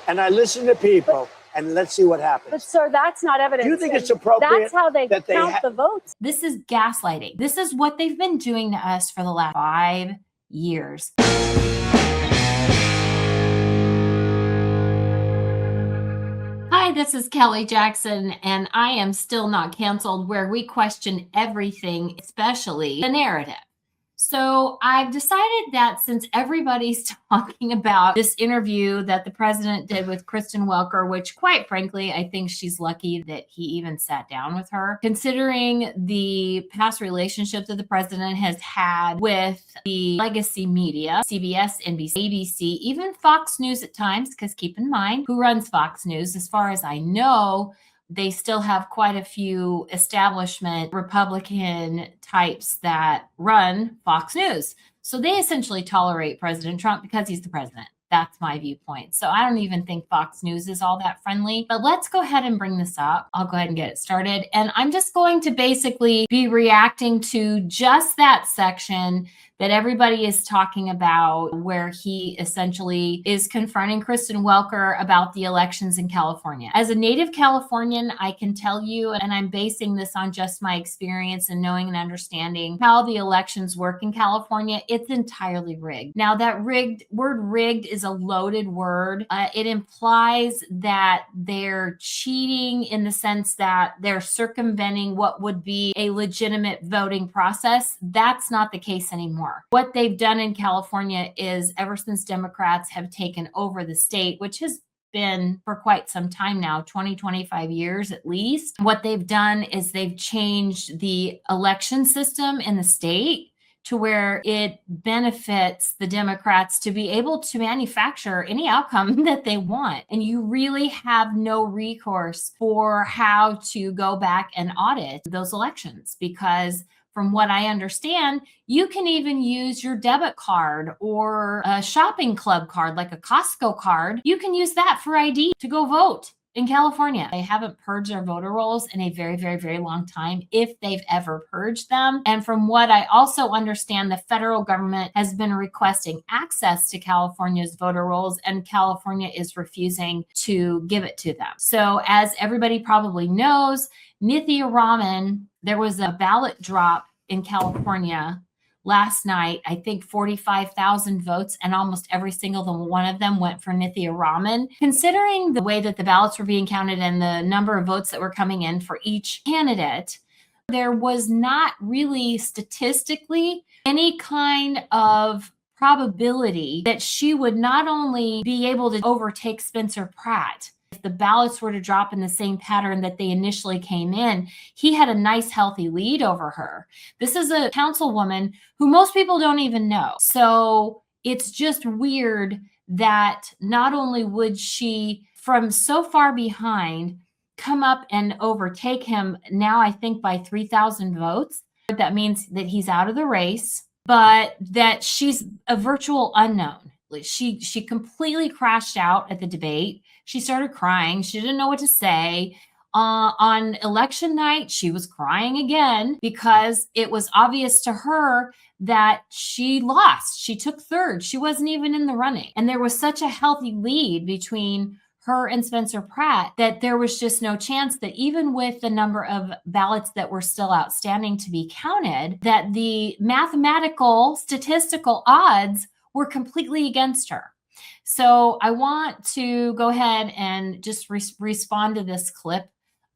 and I listen to people, and let's see what happens. But sir, that's not evidence. Do you think it's appropriate? That's how they count the votes. This is gaslighting. This is what they've been doing to us for the last 5 years. Hi, this is Kelly Jackson, and I am still not canceled, where we question everything, especially the narrative. So I've decided that since everybody's talking about this interview that the president did with Kristen Welker, which quite frankly, I think she's lucky that he even sat down with her, considering the past relationship that the president has had with the legacy media, CBS, NBC, ABC, even Fox News at times, because keep in mind who runs Fox News. As far as I know, they still have quite a few establishment Republican types that run Fox News. So they essentially tolerate President Trump because he's the president. That's my viewpoint. So I don't even think Fox News is all that friendly. But let's go ahead and bring this up. I'll go ahead and get it started. And I'm just going to basically be reacting to just that section that everybody is talking about, where he essentially is confronting Kristen Welker about the elections in California. As a native Californian, I can tell you, and I'm basing this on just my experience and knowing and understanding how the elections work in California, it's entirely rigged. Now, that word rigged is a loaded word. It implies that they're cheating in the sense that they're circumventing what would be a legitimate voting process. That's not the case anymore. What they've done in California is, ever since Democrats have taken over the state, which has been for quite some time now, 25 years at least, what they've done is they've changed the election system in the state to where it benefits the Democrats to be able to manufacture any outcome that they want. And you really have no recourse for how to go back and audit those elections, because from what I understand, you can even use your debit card or a shopping club card, like a Costco card. You can use that for ID to go vote in California. They haven't purged their voter rolls in a very, very, very long time, if they've ever purged them. And from what I also understand, the federal government has been requesting access to California's voter rolls, and California is refusing to give it to them. So as everybody probably knows, Nithya Raman, there was a ballot drop in California last night, I think 45,000 votes, and almost every single one of them went for Nithya Raman. Considering the way that the ballots were being counted and the number of votes that were coming in for each candidate, there was not really statistically any kind of probability that she would not only be able to overtake Spencer Pratt. If the ballots were to drop in the same pattern that they initially came in, he had a nice, healthy lead over her. This is a councilwoman who most people don't even know. So it's just weird that not only would she, from so far behind, come up and overtake him now, I think by 3,000 votes. That means that he's out of the race, but that she's a virtual unknown. She completely crashed out at the debate. She started crying. She didn't know what to say. On election night, she was crying again because it was obvious to her that she lost. She took third. She wasn't even in the running. And there was such a healthy lead between her and Spencer Pratt that there was just no chance that, even with the number of ballots that were still outstanding to be counted, that the mathematical statistical odds were completely against her. So I want to go ahead and just respond to this clip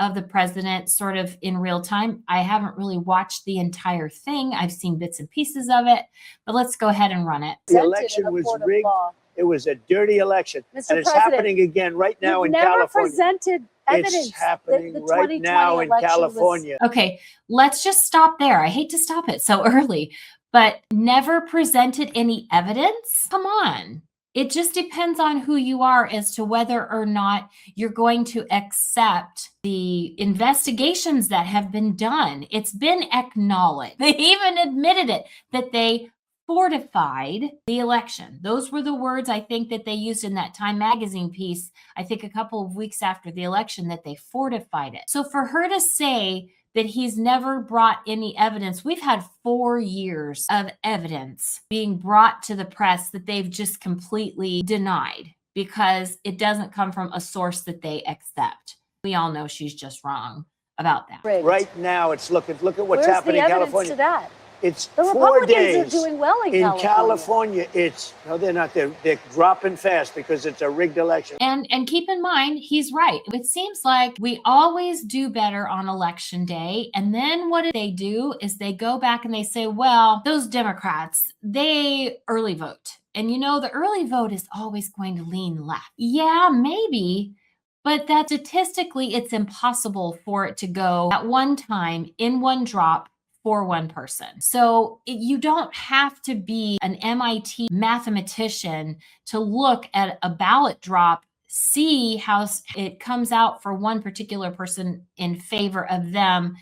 of the president sort of in real time. I haven't really watched the entire thing. I've seen bits and pieces of it, but let's go ahead and run it. The election was rigged. It was a dirty election. Mr. And it's President, happening again right now in never California. Presented evidence. It's happening the right now in California. Okay, let's just stop there. I hate to stop it so early, but never presented any evidence? Come on. It just depends on who you are as to whether or not you're going to accept the investigations that have been done. It's been acknowledged. They even admitted it, that they fortified the election. Those were the words I think that they used in that Time magazine piece, I think a couple of weeks after the election, that they fortified it. So for her to say that he's never brought any evidence. We've had 4 years of evidence being brought to the press that they've just completely denied, because it doesn't come from a source that they accept. We all know she's just wrong about that. Rigged. Right now, it's look at what's Where's happening the in evidence California. to that? It's The 4 Republicans days. are doing well in California. It's no, they're not. They're dropping fast because it's a rigged election. And keep in mind, he's right. It seems like we always do better on election day. And then what they do is they go back and they say, well, those Democrats, they early vote. And you know, the early vote is always going to lean left. Yeah, maybe. But that statistically, it's impossible for it to go at one time in one drop for one person. So you don't have to be an MIT mathematician to look at a ballot drop, see how it comes out for one particular person in favor of them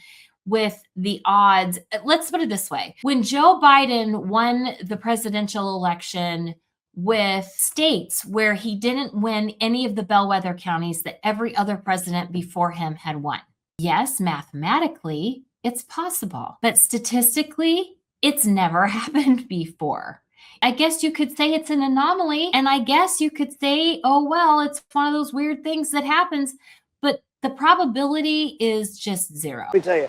with the odds. Let's put it this way. When Joe Biden won the presidential election with states where he didn't win any of the bellwether counties that every other president before him had won. Yes, mathematically, it's possible, but statistically, it's never happened before. I guess you could say it's an anomaly, and I guess you could say, oh, well, it's one of those weird things that happens, but the probability is just zero. Let me tell you,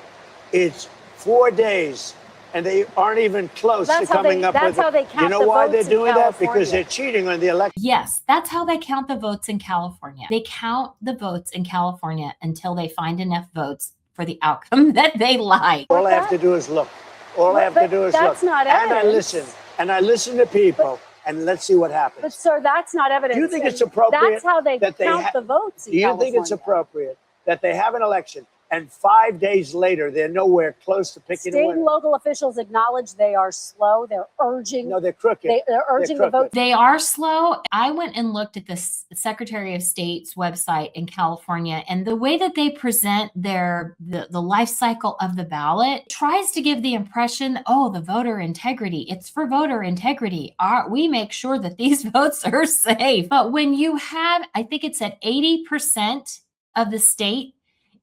it's 4 days, and they aren't even close to coming up with it. That's how they count the votes. You know why they're doing that? California. Because they're cheating on the election. Yes, that's how they count the votes in California. They count the votes in California until they find enough votes for the outcome that they like. All I have to do is look. All I have to do is look. That's not evidence. And I listen to people, and let's see what happens. But sir, that's not evidence. Do you think it's appropriate? That's how they that count the votes in Do you California. think it's appropriate that they have an election and 5 days later they're nowhere close to picking a State winner? and local officials acknowledge they are slow. They're urging. No, they're crooked. They're urging the vote. They are slow. I went and looked at the Secretary of State's website in California, and the way that they present the life cycle of the ballot tries to give the impression, oh, the voter integrity. It's for voter integrity. We make sure that these votes are safe. But when you have, I think it's at 80% of the state,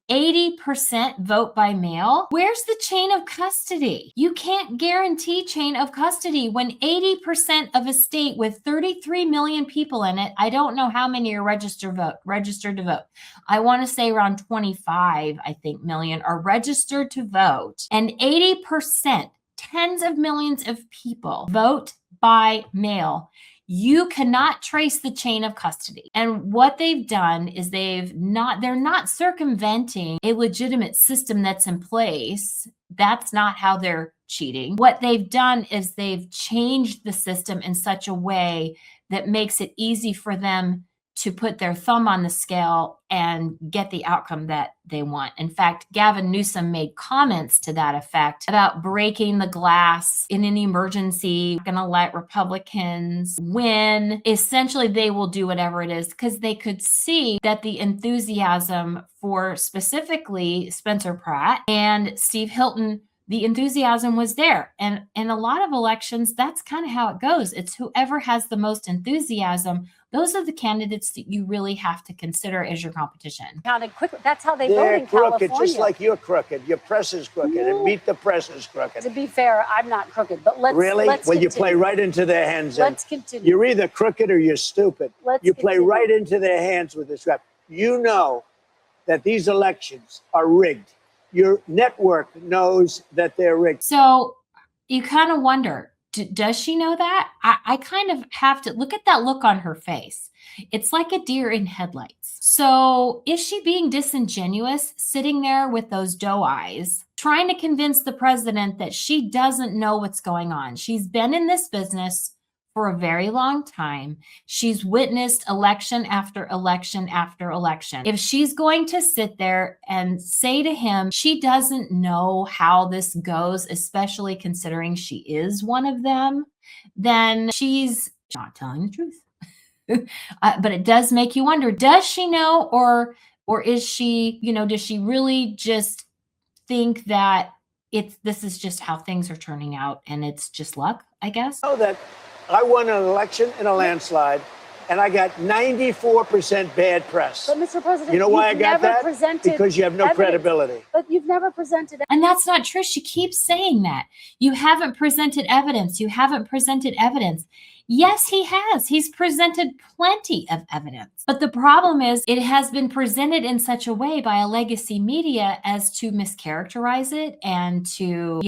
80% vote by mail. Where's the chain of custody? You can't guarantee chain of custody when 80% of a state with 33 million people in it, I don't know how many are registered to vote. I want to say around 25, I think, million are registered to vote. And 80%, tens of millions of people vote by mail. You cannot trace the chain of custody. And what they've done is they're not circumventing a legitimate system that's in place. That's not how they're cheating. What they've done is they've changed the system in such a way that makes it easy for them to put their thumb on the scale and get the outcome that they want. In fact, Gavin Newsom made comments to that effect about breaking the glass in an emergency, going to let Republicans win. Essentially, they will do whatever it is because they could see that the enthusiasm for specifically Spencer Pratt and Steve Hilton, the enthusiasm was there. And in a lot of elections, that's kind of how it goes. It's whoever has the most enthusiasm. Those are the candidates that you really have to consider as your competition. Counted quickly. That's how they vote They're in crooked, California. just like you're crooked. Your press is crooked, and Meet the Press is crooked. To be fair, I'm not crooked, but let's Really? Let's Well, continue. you play right into their hands. Let's continue. You're either crooked or you're stupid. You play continue. right into their hands with this crap. You know that these elections are rigged. Your network knows that they're rigged. So you kind of wonder, does she know that? I kind of have to look at that look on her face. It's like a deer in headlights. So is she being disingenuous, sitting there with those doe eyes, trying to convince the president that she doesn't know what's going on? She's been in this business for a very long time. She's witnessed election after election after election. If she's going to sit there and say to him, she doesn't know how this goes, especially considering she is one of them, then she's not telling the truth. But it does make you wonder, does she know, or is she, does she really just think that this is just how things are turning out and it's just luck, I guess? Know that I won an election in a landslide, and I got 94% bad press. But Mr. President, You know why I you've got never that? presented Because you have no evidence. credibility. But you've never presented. And that's not true. She keeps saying that. You haven't presented evidence. You haven't presented evidence. Yes, he has. He's presented plenty of evidence. But the problem is it has been presented in such a way by a legacy media as to mischaracterize it and to,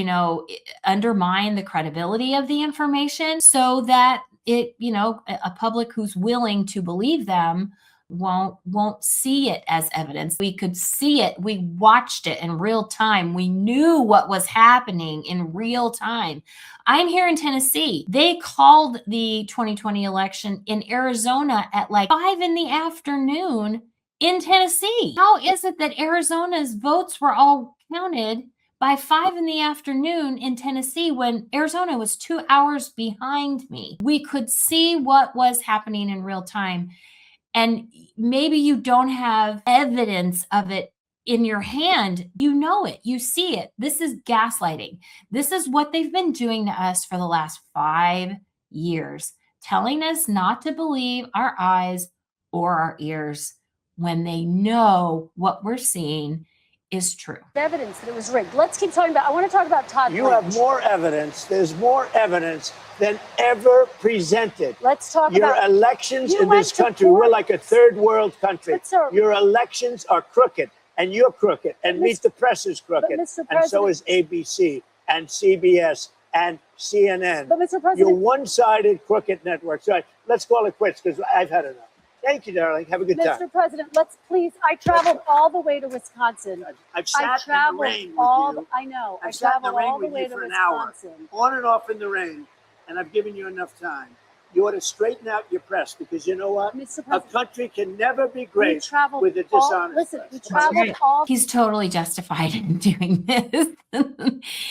undermine the credibility of the information so that it, a public who's willing to believe them won't see it as evidence. We could see it. We watched it in real time. We knew what was happening in real time. I'm here in Tennessee. They called the 2020 election in Arizona at like 5 p.m. in Tennessee. How is it that Arizona's votes were all counted by 5 p.m. in Tennessee when Arizona was 2 hours behind me? We could see what was happening in real time. And maybe you don't have evidence of it in your hand. You know it. You see it. This is gaslighting. This is what they've been doing to us for the last 5 years, telling us not to believe our eyes or our ears when they know what we're seeing is true. Evidence that it was rigged. Let's keep talking about, I want to talk about Todd You Blanche. have more evidence. There's more evidence than ever presented. Let's talk Your about elections you in went this to country, we're court. like a third world country. But, sir, Your elections are crooked, and you're crooked, and Meet the Press is crooked, Mr. and so President- is ABC and CBS and CNN. But, Mr. You're President, one-sided crooked network. So let's call it quits because I've had enough. Thank you, darling. Have a good time. Mr. President, let's please. I traveled all the way to Wisconsin. I've I sat in the rain with you. I know. I've I sat in the traveled rain all the with way you to for an hour, Wisconsin. on and off in the rain, and I've given you enough time. You ought to straighten out your press because you know what? Mr. A President, country can never be we great traveled with a all, dishonest listen, press. we traveled all. He's totally justified in doing this.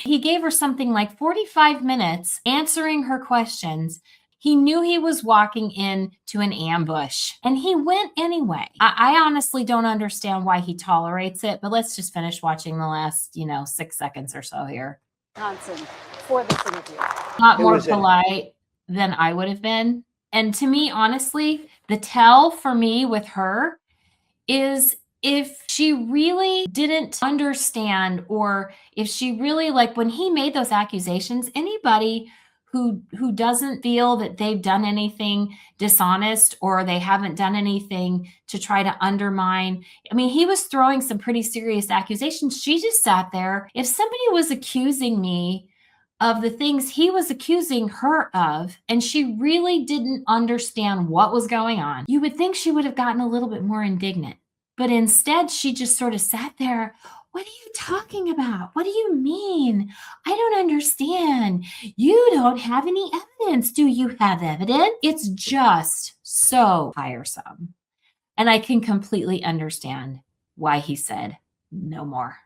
He gave her something like 45 minutes answering her questions. He knew he was walking into an ambush and he went anyway. I honestly don't understand why he tolerates it, but let's just finish watching the last, 6 seconds or so here. Wisconsin for this interview. Not It more was it. polite than I would have been. And to me, honestly, the tell for me with her is if she really didn't understand, or if she really, like when he made those accusations, anybody who doesn't feel that they've done anything dishonest or they haven't done anything to try to undermine. I mean, he was throwing some pretty serious accusations. She just sat there. If somebody was accusing me of the things he was accusing her of, and she really didn't understand what was going on, you would think she would have gotten a little bit more indignant. But instead, she just sort of sat there. What are you talking about? What do you mean? I don't understand. You don't have any evidence. Do you have evidence? It's just so tiresome. And I can completely understand why he said no more.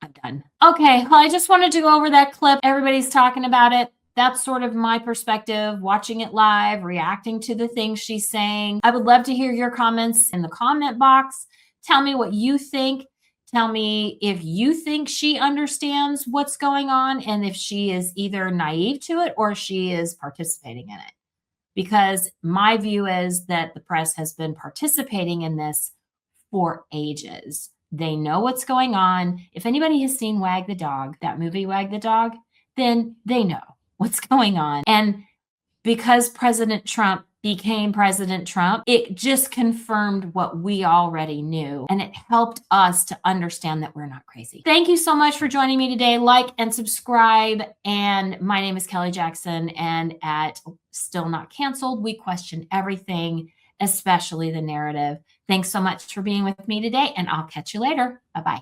I'm done. Okay, well, I just wanted to go over that clip. Everybody's talking about it. That's sort of my perspective, watching it live, reacting to the things she's saying. I would love to hear your comments in the comment box. Tell me what you think. Tell me if you think she understands what's going on and if she is either naive to it or she is participating in it. Because my view is that the press has been participating in this for ages. They know what's going on. If anybody has seen Wag the Dog, that movie Wag the Dog, then they know what's going on. And because President Trump became President Trump, it just confirmed what we already knew. And it helped us to understand that we're not crazy. Thank you so much for joining me today. Like and subscribe. And my name is Kelly Jackson. And at Still Not Canceled, we question everything, especially the narrative. Thanks so much for being with me today. And I'll catch you later. Bye-bye.